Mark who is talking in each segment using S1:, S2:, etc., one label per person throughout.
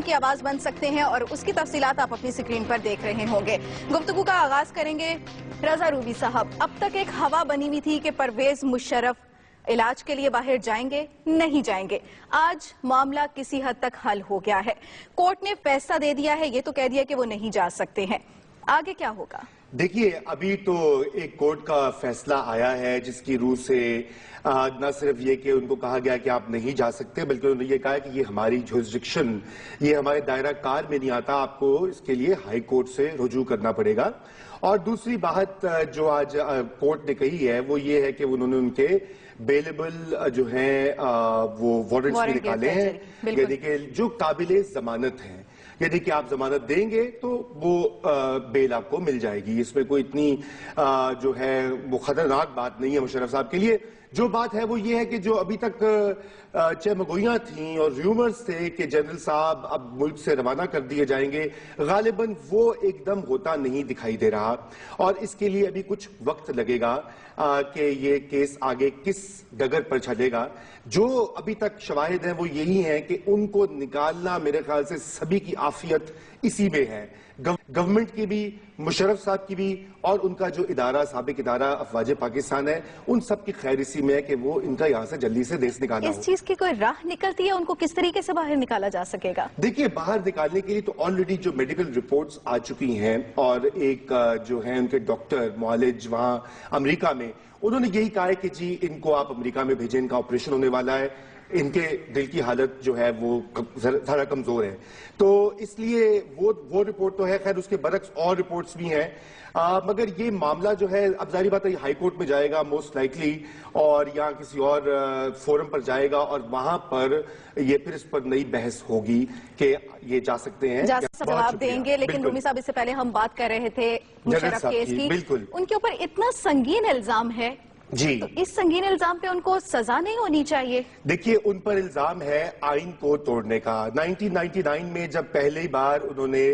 S1: کی آواز بن سکتے ہیں اور اس کی تفصیلات آپ اپنی سکرین پر دیکھ رہے ہوں گے۔ گفتگو کا آغاز کریں گے رضا روبی صاحب۔ اب تک ایک ہوا بنی ہوئی تھی کہ پرویز مشرف علاج کے لیے باہر جائیں گے، نہیں جائیں گے۔ آج معاملہ کسی حد تک حل ہو گیا ہے، کورٹ نے فیصلہ دے دیا ہے، یہ تو کہہ دیا کہ وہ نہیں جا سکتے ہیں۔ آگے کیا ہوگا؟
S2: دیکھیے، ابھی تو ایک کورٹ کا فیصلہ آیا ہے جس کی روح سے نہ صرف یہ کہ ان کو کہا گیا کہ آپ نہیں جا سکتے، بلکہ انہوں نے یہ کہا کہ یہ ہماری جورسڈکشن، یہ ہمارے دائرہ کار میں نہیں آتا، آپ کو اس کے لیے ہائی کورٹ سے رجوع کرنا پڑے گا۔ اور دوسری بات جو آج کورٹ نے کہی ہے وہ یہ ہے کہ انہوں نے ان کے بیلیبل جو ہیں وہ وارنٹس بھی نکالے ہیں، یعنی کہ جو قابل ضمانت ہیں، یعنی کہ آپ ضمانت دیں گے تو وہ بیل آپ کو مل جائے گی۔ اس میں کوئی اتنی جو ہے وہ خطرناک بات نہیں ہے مشرف صاحب کے لیے۔ جو بات ہے وہ یہ ہے کہ جو ابھی تک چہمگوئیاں تھیں اور ریومرز تھے کہ جنرل صاحب اب ملک سے روانہ کر دیے جائیں گے، غالباً وہ ایک دم ہوتا نہیں دکھائی دے رہا، اور اس کے لیے ابھی کچھ وقت لگے گا کہ یہ کیس آگے کس ڈگر پر چلے گا۔ جو ابھی تک شواہد ہیں وہ یہی ہیں کہ ان کو نکالنا میرے خیال سے سبھی کی عافیت اسی میں ہے، گورنمنٹ کی بھی، مشرف صاحب کی بھی، اور ان کا جو ادارہ، سابق ادارہ افواج پاکستان ہے، ان سب کی خیر اسی میں ہے کہ وہ ان کا یہاں سے جلدی سے دیس نکالنا ہو۔
S1: اس چیز کی کوئی راہ نکلتی ہے؟ ان کو کس طریقے سے باہر نکالا جا سکے گا؟
S2: دیکھیے، باہر نکالنے کے لیے تو آلریڈی جو میڈیکل رپورٹس آ چکی ہیں، اور ایک جو ہیں ان کے ڈاکٹر معالج وہاں امریکہ میں، انہوں نے یہی کہا ہے کہ جی ان کو آپ امریکہ میں بھیجیں، ان کا آپریشن ہونے والا ہے، ان کے دل کی حالت جو ہے وہ ذرا کمزور ہے، تو اس لیے وہ رپورٹ تو ہے۔ خیر اس کے برعکس اور رپورٹس بھی ہیں، مگر یہ معاملہ جو ہے اب ظاہری بات ہے یہ ہائی کورٹ میں جائے گا موسٹ لائکلی، اور یا کسی اور فورم پر جائے گا، اور وہاں پر یہ پھر اس پر نئی بحث ہوگی کہ یہ جا سکتے ہیں۔
S1: جواب دیں گے، لیکن رومی صاحب اس سے پہلے ہم بات کر رہے تھے مشرف کیس کی، ان کے اوپر اتنا سنگین الزام ہے
S2: جی،
S1: تو اس سنگین الزام پہ ان کو سزا نہیں ہونی چاہیے؟
S2: دیکھیے، ان پر الزام ہے آئین کو توڑنے کا۔ 1999 میں جب پہلی بار انہوں نے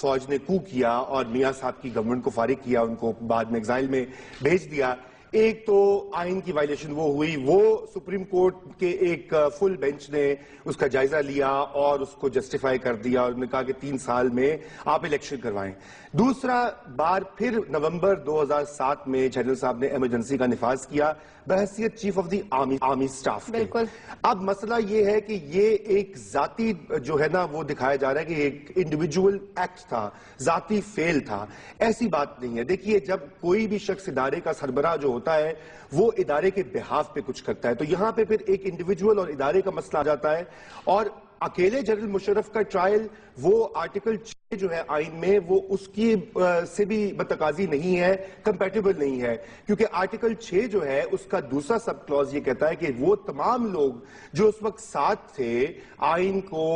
S2: فوج نے کو کیا اور میاں صاحب کی گورنمنٹ کو فارغ کیا، ان کو بعد میں ایگزائل میں بھیج دیا، ایک تو آئین کی وائلیشن وہ ہوئی، وہ سپریم کورٹ کے ایک فل بینچ نے اس کا جائزہ لیا اور اس کو جسٹیفائی کر دیا، اور انہوں نے کہا کہ 3 سال میں آپ الیکشن کروائیں۔ دوسرا بار پھر نومبر 2007 میں جنرل صاحب نے ایمرجنسی کا نفاذ کیا بحیثیت chief of the army staff کے۔
S1: بالکل۔
S2: اب مسئلہ یہ ہے کہ یہ ایک ذاتی جو ہے نا وہ دکھایا جا رہا ہے کہ ایک انڈیویجول ایکٹ تھا، ذاتی فیل تھا، ایسی بات نہیں ہے۔ دیکھیے، جب کوئی بھی شخص ادارے کا سربراہ جو ہوتا ہے وہ ادارے کے بہاف پہ کچھ کرتا ہے، تو یہاں پہ پھر ایک انڈیویجول اور ادارے کا مسئلہ آ جاتا ہے، اور اکیلے جنرل مشرف کا ٹرائل وہ آرٹیکل 6 جو ہے آئین میں وہ اس کی سے بھی متقاضی نہیں ہے، کمپیٹیبل نہیں ہے، کیونکہ آرٹیکل 6 جو ہے اس کا دوسرا سب کلوز یہ کہتا ہے کہ وہ تمام لوگ جو اس وقت ساتھ تھے آئین کو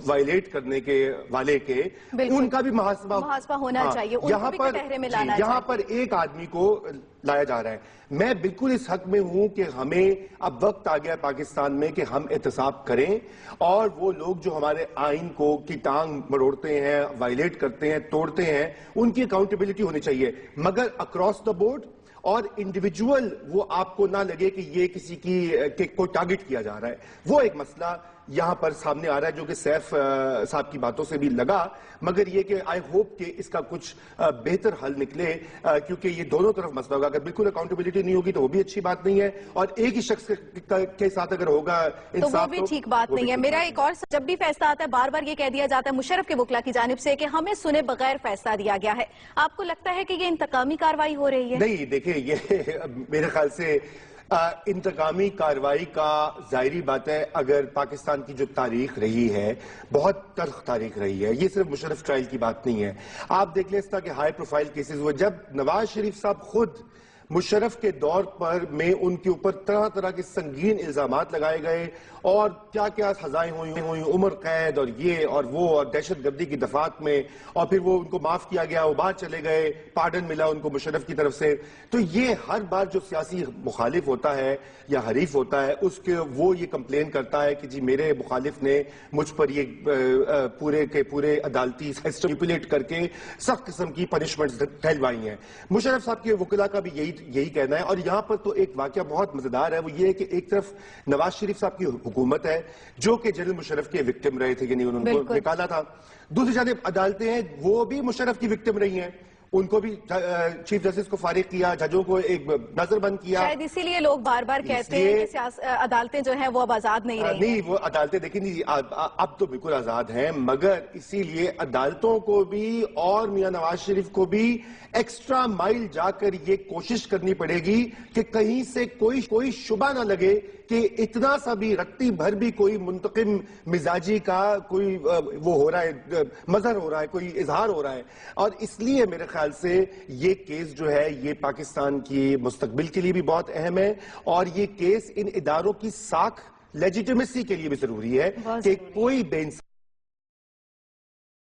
S2: وائلیٹ کرنے کے والے کے، ان کا بھی محاسبہ ہونا چاہیے، یہاں پر ایک آدمی کو لایا جا رہا ہے۔ میں بالکل اس حق میں ہوں کہ ہمیں اب وقت آ گیا پاکستان میں کہ ہم احتساب کریں، اور وہ لوگ جو ہمارے آئین کو کی ٹانگ مروڑتے ہیں، وائلیٹ کرتے ہیں، توڑتے ہیں، ان کی اکاؤنٹیبلٹی ہونی چاہیے، مگر اکراس دا بورڈ اور انڈیویجول وہ آپ کو نہ لگے کہ یہ کسی کی کو ٹارگٹ کیا جا رہا ہے۔ وہ ایک مسئلہ یہاں پر سامنے آ رہا ہے جو کہ سیف صاحب کی باتوں سے بھی لگا، مگر یہ کہ آئی ہوپ کہ اس کا کچھ بہتر حل نکلے، کیونکہ یہ دونوں طرف مسئلہ ہوگا۔ اگر بالکل اکاؤنٹیبلٹی نہیں ہوگی تو وہ بھی اچھی بات نہیں ہے، اور ایک ہی شخص کے ساتھ اگر ہوگا انصاف
S1: تو وہ بھی ٹھیک بات نہیں ہے۔ میرا ایک اور جب بھی فیصلہ آتا ہے بار بار یہ کہہ دیا جاتا ہے مشرف کے وکلا کی جانب سے کہ ہمیں سنے بغیر فیصلہ دیا گیا ہے، آپ کو لگتا ہے کہ یہ انتقامی کارروائی ہو رہی ہے؟
S2: نہیں، دیکھیں، یہ میرے خیال سے انتقامی کارروائی کا ظاہری بات ہے۔ اگر پاکستان کی جو تاریخ رہی ہے بہت تلخ تاریخ رہی ہے، یہ صرف مشرف ٹرائل کی بات نہیں ہے۔ آپ دیکھ لیں اس طرح کے ہائی پروفائل کیسز ہوئے، جب نواز شریف صاحب خود مشرف کے دور پر میں ان کے اوپر طرح طرح کے سنگین الزامات لگائے گئے، اور کیا کیا سزائیں ہوئی، عمر قید اور یہ اور وہ، اور دہشت گردی کی دفعات میں، اور پھر وہ ان کو معاف کیا گیا، وہ باہر چلے گئے، پارڈن ملا ان کو مشرف کی طرف سے۔ تو یہ ہر بار جو سیاسی مخالف ہوتا ہے یا حریف ہوتا ہے اس کے وہ یہ کمپلین کرتا ہے کہ جی میرے مخالف نے مجھ پر یہ پورے کے پورے عدالتی سسٹم مینیپولیٹ کر کے سخت قسم کی پنشمنٹس ٹھہروائی ہیں۔ مشرف صاحب کے وکلا کا بھی یہی یہی کہنا ہے. اور یہاں پر تو ایک واقعہ بہت مزیدار ہے, وہ یہ ہے کہ ایک طرف نواز شریف صاحب کی حکومت ہے جو کہ جنرل مشرف کے وکٹم رہے تھے, یعنی انہوں کو نکالا تھا. دوسری جانب عدالتیں ہیں وہ بھی مشرف کی وکٹم رہی ہیں, ان کو بھی چیف جسٹس کو فارغ کیا, ججوں کو ایک نظر بند کیا.
S1: شاید اسی لیے لوگ بار بار کہتے ہیں کہ عدالتیں جو ہیں وہ اب آزاد نہیں رہی.
S2: نہیں, وہ عدالتیں دیکھیں اب تو بالکل آزاد ہیں, مگر اسی لیے عدالتوں کو بھی اور میاں نواز شریف کو بھی ایکسٹرا مائل جا کر یہ کوشش کرنی پڑے گی کہ کہیں سے کوئی شبہ نہ لگے کہ اتنا سا بھی رتی بھر بھی کوئی منتقم مزاجی کا کوئی وہ ہو رہا ہے, مظہر ہو رہا ہے, کوئی اظہار ہو رہا ہے. اور اس لیے میرے خیال سے یہ کیس جو ہے یہ پاکستان کی مستقبل کے لیے بھی بہت اہم ہے, اور یہ کیس ان اداروں کی ساکھ لیجیٹیمیسی کے لیے بھی ضروری ہے کہ کوئی بے انصاف